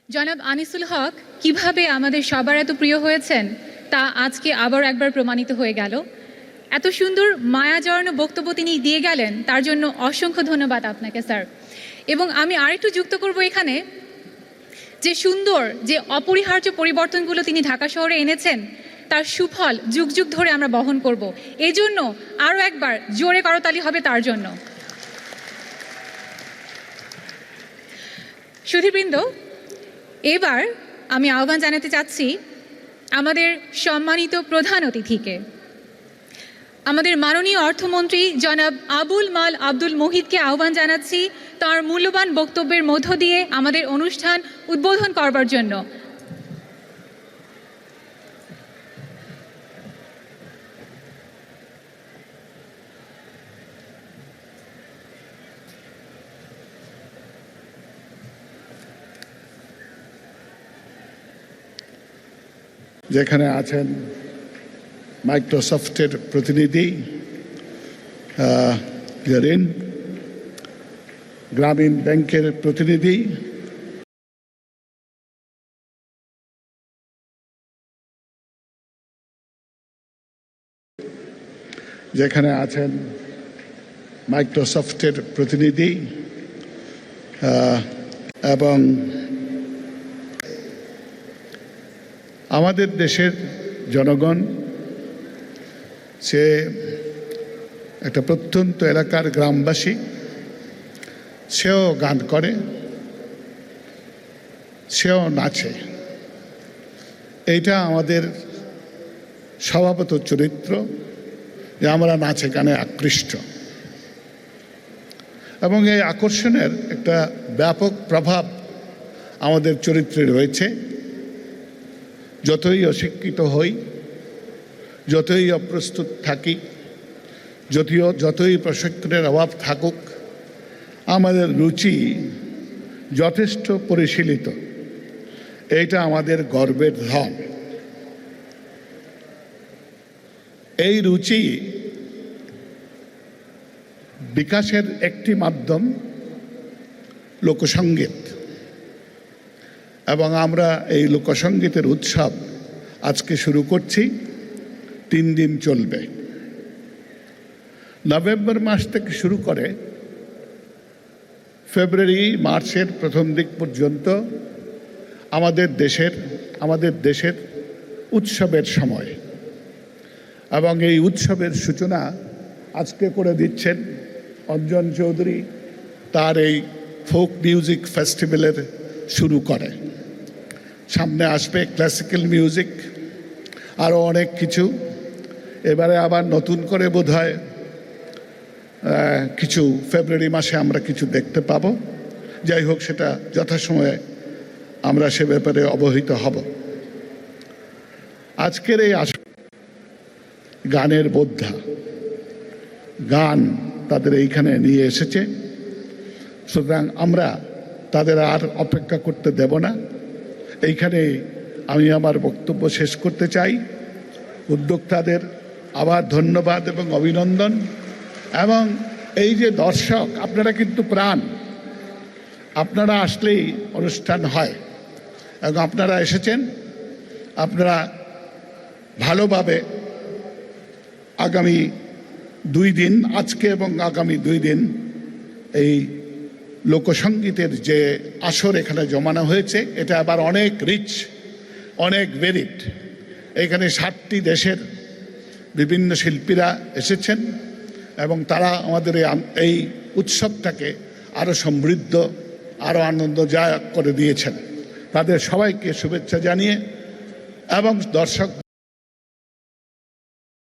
জনাব আনিসুল হক কিভাবে আমাদের সবার এত প্রিয় হয়েছেন তা আজকে আবার একবার প্রমাণিত হয়ে গেল। এত সুন্দর মায়াজড়ানো বক্তব্য তিনি দিয়ে গেলেন, তার জন্য অসংখ্য ধন্যবাদ আপনাকে স্যার। এবং আমি আরেকটু যুক্ত করব এখানে, যে সুন্দর যে অপরিহার্য পরিবর্তনগুলো তিনি ঢাকা শহরে এনেছেন তার সুফল যুগ যুগ ধরে আমরা বহন করব। এই জন্য আরও একবার জোরে করতালি হবে তার জন্য। সুধীবৃন্দ, এবার আমি আহ্বান জানাতে চাচ্ছি আমাদের সম্মানিত প্রধান অতিথিকে, আমাদের মাননীয় অর্থমন্ত্রী জনাব আবুল মাল আব্দুল মুহিতকে আহ্বান জানাচ্ছি তার মূল্যবান বক্তব্যের মধ্য দিয়ে আমাদের অনুষ্ঠান উদ্বোধন করবার জন্য। যেখানে আছেন মাইক্রোসফটের প্রতিনিধি ইয়ারিন, গ্রামীণ ব্যাংকের প্রতিনিধি, যেখানে আছেন মাইক্রোসফটের প্রতিনিধি এবং আমাদের দেশের জনগণ, সে একটা প্রত্যন্ত এলাকার গ্রামবাসী, সেও গান করে, সেও নাচে। এইটা আমাদের স্বভাবত চরিত্র যে আমরা নাচে গানে আকৃষ্ট, এবং এই আকর্ষণের একটা ব্যাপক প্রভাব আমাদের চরিত্রে রয়েছে। যতই অশিক্ষিত হই, যতই অপ্রস্তুত থাকি, যতই প্রশিক্ষণের অভাব থাকুক, আমাদের রুচি যথেষ্ট পরিশীলিত। এইটা আমাদের গর্বের ধন। এই রুচি বিকাশের একটি মাধ্যম লোকসঙ্গীত, এবং আমরা এই লোকসঙ্গীতের উৎসব আজকে শুরু করছি। 3 দিন চলবে। নভেম্বর মাস থেকে শুরু করে ফেব্রুয়ারি মার্চের প্রথম দিক পর্যন্ত আমাদের দেশের উৎসবের সময়, এবং এই উৎসবের সূচনা আজকে করে দিচ্ছেন অঞ্জন চৌধুরী। তার এই ফোক মিউজিক ফেস্টিভ্যালের শুরু করে। সামনে আসবে ক্লাসিক্যাল মিউজিক, আরও অনেক কিছু। এবারে আবার নতুন করে বোধহয় কিছু ফেব্রুয়ারি মাসে আমরা কিছু দেখতে পাব। যাই হোক, সেটা যথাসময়ে আমরা সে ব্যাপারে অবহিত হব। আজকের এই গানের বোদ্ধা, গান তাদের এইখানে নিয়ে এসেছে, সুতরাং আমরা তাদের আর অপেক্ষা করতে দেব না। এইখানে আমি আমার বক্তব্য শেষ করতে চাই। উদ্যোক্তাদের আবার ধন্যবাদ এবং অভিনন্দন। এবং এই যে দর্শক, আপনারা কিন্তু প্রাণ, আপনারা আসলেই অনুষ্ঠান হয়, এবং আপনারা এসেছেন। আপনারা ভালোভাবে আগামী 2 দিন, আজকে এবং আগামী 2 দিন, এই লোকসঙ্গীতের যে আসর এখানে জমানো হয়েছে, এটা আবার অনেক রিচ, অনেক ভেরিড। এখানে 7টি দেশের বিভিন্ন শিল্পীরা এসেছেন, এবং তারা আমাদের এই উৎসবটাকে আরও সমৃদ্ধ, আরও আনন্দদায়ক করে দিয়েছেন। তাদের সবাইকে শুভেচ্ছা জানিয়ে এবং দর্শক